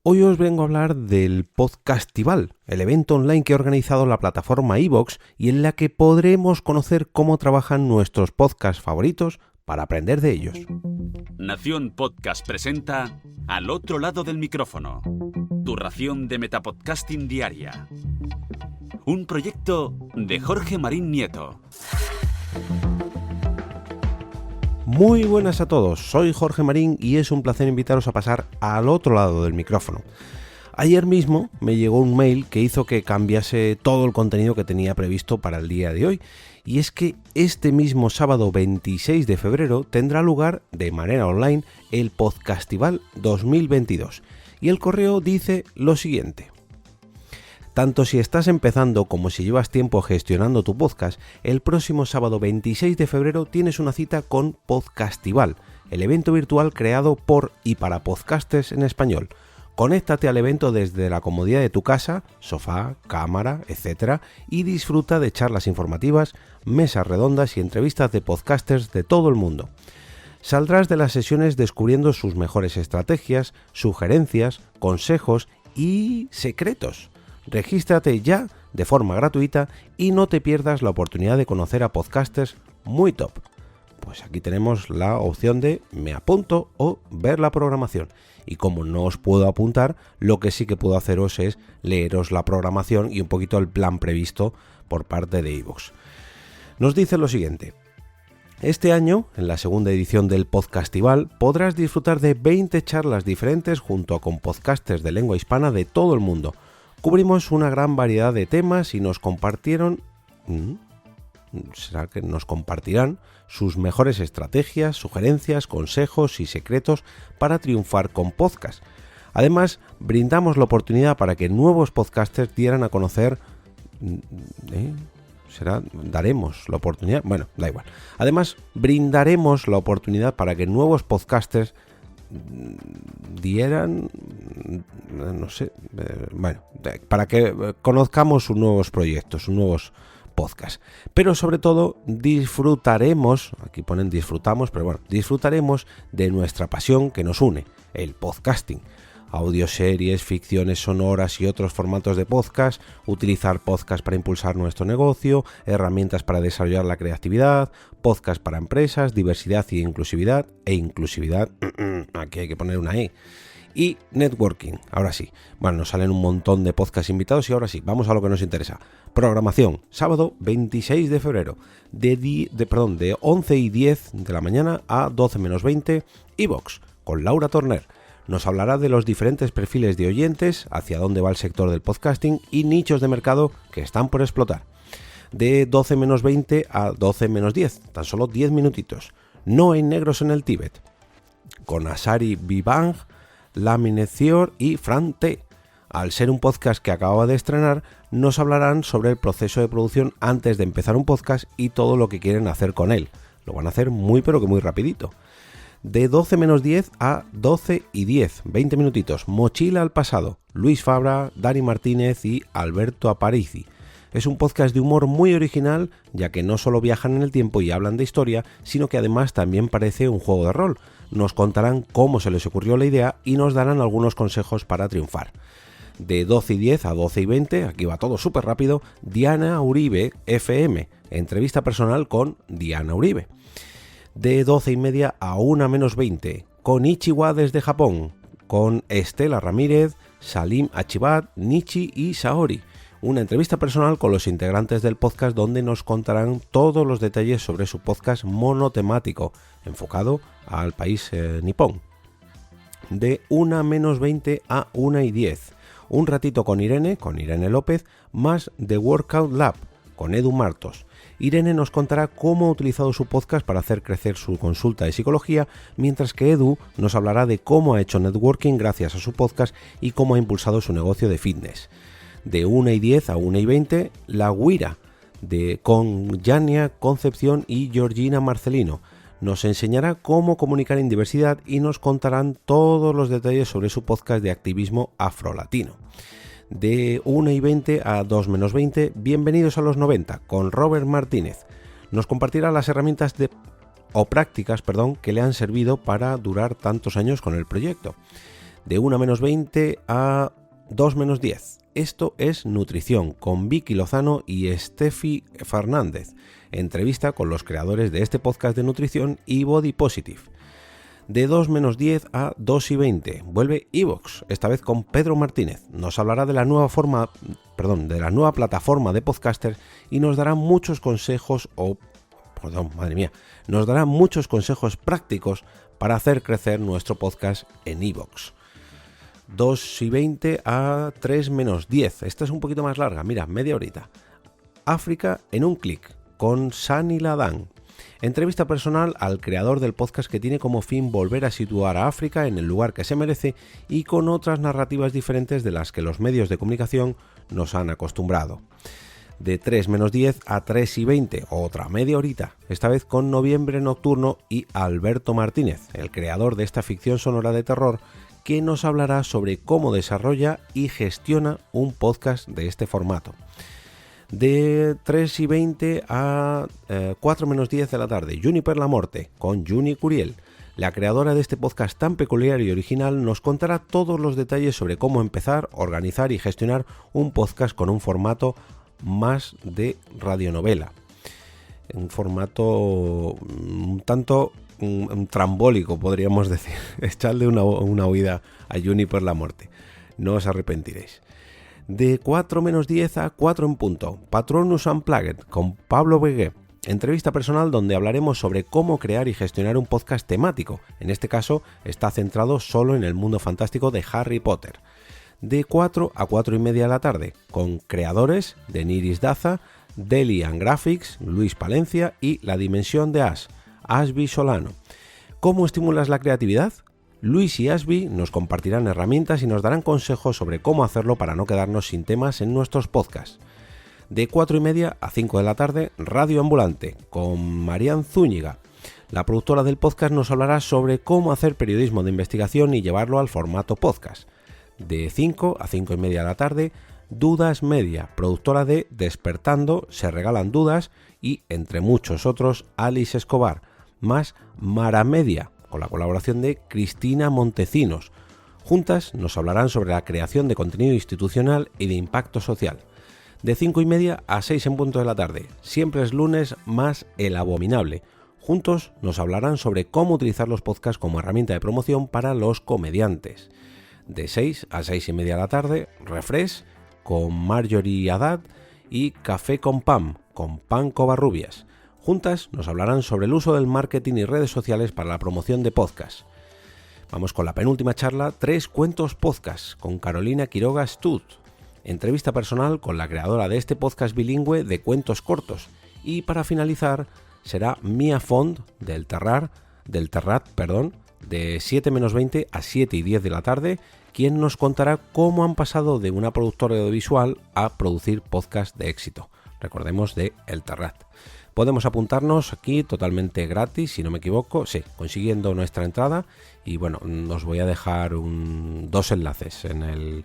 Hoy os vengo a hablar del Podcastival, el evento online que ha organizado la plataforma iVoox y en la que podremos conocer cómo trabajan nuestros podcasts favoritos para aprender de ellos. Nación Podcast presenta Al otro lado del micrófono, tu ración de metapodcasting diaria. Un proyecto de Jorge Marín Nieto. Muy buenas a todos, soy Jorge Marín y es un placer invitaros a pasar al otro lado del micrófono. Ayer mismo me llegó un mail que hizo que cambiase todo el contenido que tenía previsto para el día de hoy, y es que este mismo sábado 26 de febrero tendrá lugar de manera online el Podcastival 2022, y el correo dice lo siguiente. Tanto si estás empezando como si llevas tiempo gestionando tu podcast, el próximo sábado 26 de febrero tienes una cita con Podcastival, el evento virtual creado por y para podcasters en español. Conéctate al evento desde la comodidad de tu casa, sofá, cámara, etc. y disfruta de charlas informativas, mesas redondas y entrevistas de podcasters de todo el mundo. Saldrás de las sesiones descubriendo sus mejores estrategias, sugerencias, consejos y secretos. Regístrate ya de forma gratuita y no te pierdas la oportunidad de conocer a podcasters muy top. Pues aquí tenemos la opción de me apunto o ver la programación. Y como no os puedo apuntar, lo que sí que puedo haceros es leeros la programación y un poquito el plan previsto por parte de iVoox. Nos dice lo siguiente. Este año, en la segunda edición del Podcastival, podrás disfrutar de 20 charlas diferentes junto con podcasters de lengua hispana de todo el mundo. Cubrimos una gran variedad de temas y nos compartirán sus mejores estrategias, sugerencias, consejos y secretos para triunfar con podcast. Además, brindamos la oportunidad para que nuevos podcasters dieran a conocer... daremos la oportunidad... Bueno, da igual. Además, brindaremos la oportunidad para que nuevos podcasters para que conozcamos sus nuevos proyectos, sus nuevos podcasts. Pero sobre todo disfrutaremos, aquí ponen disfrutamos, pero bueno, disfrutaremos de nuestra pasión que nos une, el podcasting. Audioseries, ficciones sonoras y otros formatos de podcast, utilizar podcast para impulsar nuestro negocio, herramientas para desarrollar la creatividad, podcast para empresas, diversidad y inclusividad, aquí hay que poner una E, y networking. Ahora sí, bueno, nos salen un montón de podcasts invitados y ahora sí, vamos a lo que nos interesa. Programación, sábado 26 de febrero, de 11 y 10 de la mañana a 12 menos 20, iVoox, con Laura Torner. Nos hablará de los diferentes perfiles de oyentes, hacia dónde va el sector del podcasting y nichos de mercado que están por explotar. De 12 menos 20 a 12 menos 10, tan solo 10 minutitos. No hay negros en el Tíbet. Con Asari Vivang, Lamine Zior y Fran T. Al ser un podcast que acababa de estrenar, nos hablarán sobre el proceso de producción antes de empezar un podcast y todo lo que quieren hacer con él. Lo van a hacer muy pero que muy rapidito. De 12 menos 10 a 12 y 10, 20 minutitos, Mochila al pasado, Luis Fabra, Dani Martínez y Alberto Aparici. Es un podcast de humor muy original, ya que no solo viajan en el tiempo y hablan de historia, sino que además también parece un juego de rol. Nos contarán cómo se les ocurrió la idea y nos darán algunos consejos para triunfar. De 12 y 10 a 12 y 20, aquí va todo súper rápido, Diana Uribe FM, entrevista personal con Diana Uribe. De 12 y media a 1 menos 20, con Ichiwa desde Japón, con Estela Ramírez, Salim Achibat, Nichi y Saori. Una entrevista personal con los integrantes del podcast donde nos contarán todos los detalles sobre su podcast monotemático, enfocado al país nipón. De 1 menos 20 a 1 y 10, un ratito con Irene López, más The Workout Lab, con Edu Martos. Irene nos contará cómo ha utilizado su podcast para hacer crecer su consulta de psicología, mientras que Edu nos hablará de cómo ha hecho networking gracias a su podcast y cómo ha impulsado su negocio de fitness. De 1 y 10 a 1 y 20, La Guira, con Yania Concepción y Georgina Marcelino. Nos enseñará cómo comunicar en diversidad y nos contarán todos los detalles sobre su podcast de activismo afrolatino. De 1 y 20 a 2 menos 20, Bienvenidos a los 90, con Robert Martínez. Nos compartirá las herramientas prácticas que le han servido para durar tantos años con el proyecto. de 1-20 a 2-10. Esto es Nutrición, con Vicky Lozano y Steffi Fernández. Entrevista con los creadores de este podcast de nutrición y Body Positive. De 2-10 a 2:20 vuelve iVoox, esta vez con Pedro Martínez. Nos hablará de la nueva plataforma de podcasters y nos dará muchos consejos prácticos para hacer crecer nuestro podcast en iVoox. 2:20 a 3-10. Esta es un poquito más larga, mira, media horita. África en un clic, con Sani Ladán. Entrevista personal al creador del podcast que tiene como fin volver a situar a África en el lugar que se merece y con otras narrativas diferentes de las que los medios de comunicación nos han acostumbrado. De 3-10 a 3:20, otra media horita, esta vez con Noviembre Nocturno y Alberto Martínez, el creador de esta ficción sonora de terror, que nos hablará sobre cómo desarrolla y gestiona un podcast de este formato. De 3:20 a 4-10 de la tarde, Juniper la Morte, con Juni Curiel. La creadora de este podcast tan peculiar y original nos contará todos los detalles sobre cómo empezar, organizar y gestionar un podcast con un formato más de radionovela. Un formato un tanto trambólico, podríamos decir. Echadle una oída a Juniper la Morte, no os arrepentiréis. De 4-10 a 4 en punto, Patronus Unplugged con Pablo Begué. Entrevista personal donde hablaremos sobre cómo crear y gestionar un podcast temático. En este caso está centrado solo en el mundo fantástico de Harry Potter. De 4 a 4:30 de la tarde, con creadores de Niris Daza, Deli and Graphics, Luis Palencia y La Dimensión de Asby Solano. ¿Cómo estimulas la creatividad? Luis y Asby nos compartirán herramientas y nos darán consejos sobre cómo hacerlo para no quedarnos sin temas en nuestros podcasts. De 4:30 a 5 de la tarde, Radio Ambulante, con Marian Zúñiga. La productora del podcast nos hablará sobre cómo hacer periodismo de investigación y llevarlo al formato podcast. De 5 a 5:30 de la tarde, Dudas Media, productora de Despertando, Se Regalan Dudas y, entre muchos otros, Alice Escobar, más Mara Media, con la colaboración de Cristina Montecinos. Juntas nos hablarán sobre la creación de contenido institucional y de impacto social. De 5:30 a 6 en punto de la tarde, Siempre es lunes, más El Abominable. Juntos nos hablarán sobre cómo utilizar los podcasts como herramienta de promoción para los comediantes. De 6 a 6:30 de la tarde, Refresh, con Marjorie Haddad y Café con Pam Covarrubias. Juntas nos hablarán sobre el uso del marketing y redes sociales para la promoción de podcasts. Vamos con la penúltima charla, 3 cuentos podcast, con Carolina Quiroga Stud. Entrevista personal con la creadora de este podcast bilingüe de cuentos cortos. Y para finalizar, será Mia Font del Terrat, de 7-20 a 7:10 de la tarde, quien nos contará cómo han pasado de una productora audiovisual a producir podcast de éxito. Recordemos de El Terrat. Podemos apuntarnos aquí totalmente gratis, si no me equivoco, sí, consiguiendo nuestra entrada. Y bueno, os voy a dejar 2 enlaces en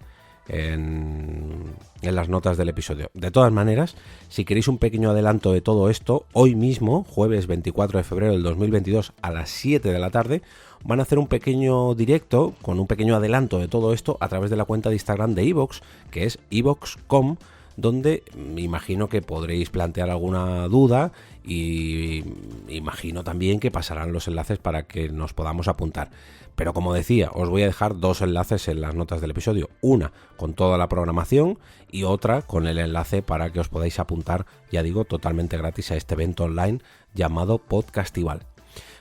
las notas del episodio. De todas maneras, si queréis un pequeño adelanto de todo esto, hoy mismo, jueves 24 de febrero del 2022 a las 7 de la tarde, van a hacer un pequeño directo con un pequeño adelanto de todo esto a través de la cuenta de Instagram de iVoox, que es iVoox.com, donde me imagino que podréis plantear alguna duda y imagino también que pasarán los enlaces para que nos podamos apuntar. Pero como decía, os voy a dejar 2 enlaces en las notas del episodio. Una con toda la programación y otra con el enlace para que os podáis apuntar, ya digo, totalmente gratis a este evento online llamado Podcastival.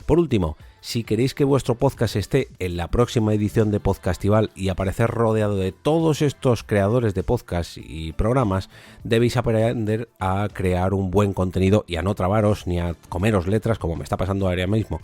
Por último, si queréis que vuestro podcast esté en la próxima edición de Podcastival y aparecer rodeado de todos estos creadores de podcast y programas, debéis aprender a crear un buen contenido y a no trabaros ni a comeros letras como me está pasando ahora mismo.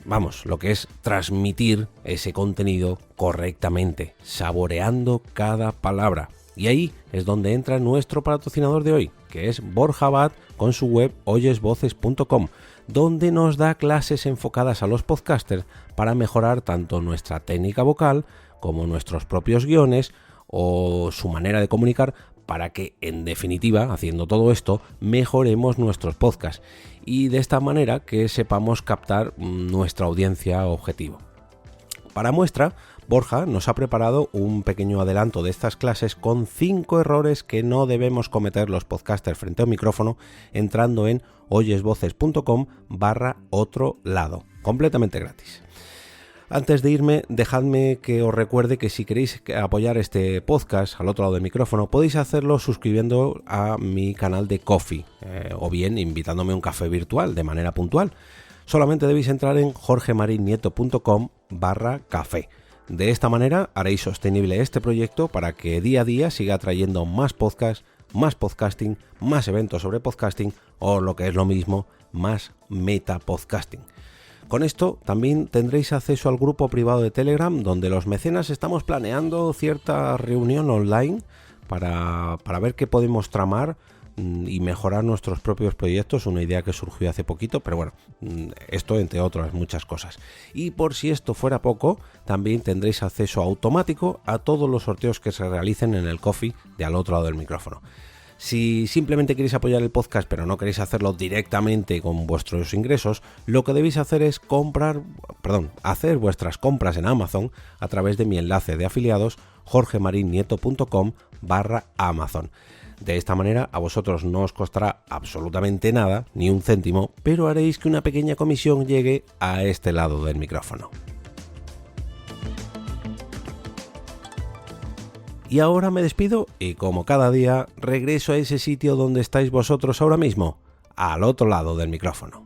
Vamos, lo que es transmitir ese contenido correctamente, saboreando cada palabra. Y ahí es donde entra nuestro patrocinador de hoy, que es Borja Abad con su web oyesvoces.com, donde nos da clases enfocadas a los podcasters para mejorar tanto nuestra técnica vocal como nuestros propios guiones o su manera de comunicar, para que, en definitiva, haciendo todo esto, mejoremos nuestros podcasts y de esta manera que sepamos captar nuestra audiencia objetivo. Para muestra, Borja nos ha preparado un pequeño adelanto de estas clases con 5 errores que no debemos cometer los podcasters frente a un micrófono entrando en oyesvoces.com/otro lado, completamente gratis. Antes de irme, dejadme que os recuerde que si queréis apoyar este podcast al otro lado del micrófono, podéis hacerlo suscribiendo a mi canal de Ko-fi, o bien invitándome a un café virtual de manera puntual. Solamente debéis entrar en jorgemarinieto.com/café. De esta manera haréis sostenible este proyecto para que día a día siga trayendo más podcasts, más podcasting, más eventos sobre podcasting o, lo que es lo mismo, más metapodcasting. Con esto también tendréis acceso al grupo privado de Telegram, donde los mecenas estamos planeando cierta reunión online para ver qué podemos tramar y mejorar nuestros propios proyectos, una idea que surgió hace poquito, pero bueno, esto entre otras muchas cosas. Y por si esto fuera poco, también tendréis acceso automático a todos los sorteos que se realicen en el Ko-fi de al otro lado del micrófono. Si simplemente queréis apoyar el podcast pero no queréis hacerlo directamente con vuestros ingresos, lo que debéis hacer es hacer vuestras compras en Amazon a través de mi enlace de afiliados jorgemarinieto.com/Amazon. De esta manera a vosotros no os costará absolutamente nada, ni un céntimo, pero haréis que una pequeña comisión llegue a este lado del micrófono. Y ahora me despido y, como cada día, regreso a ese sitio donde estáis vosotros ahora mismo, al otro lado del micrófono.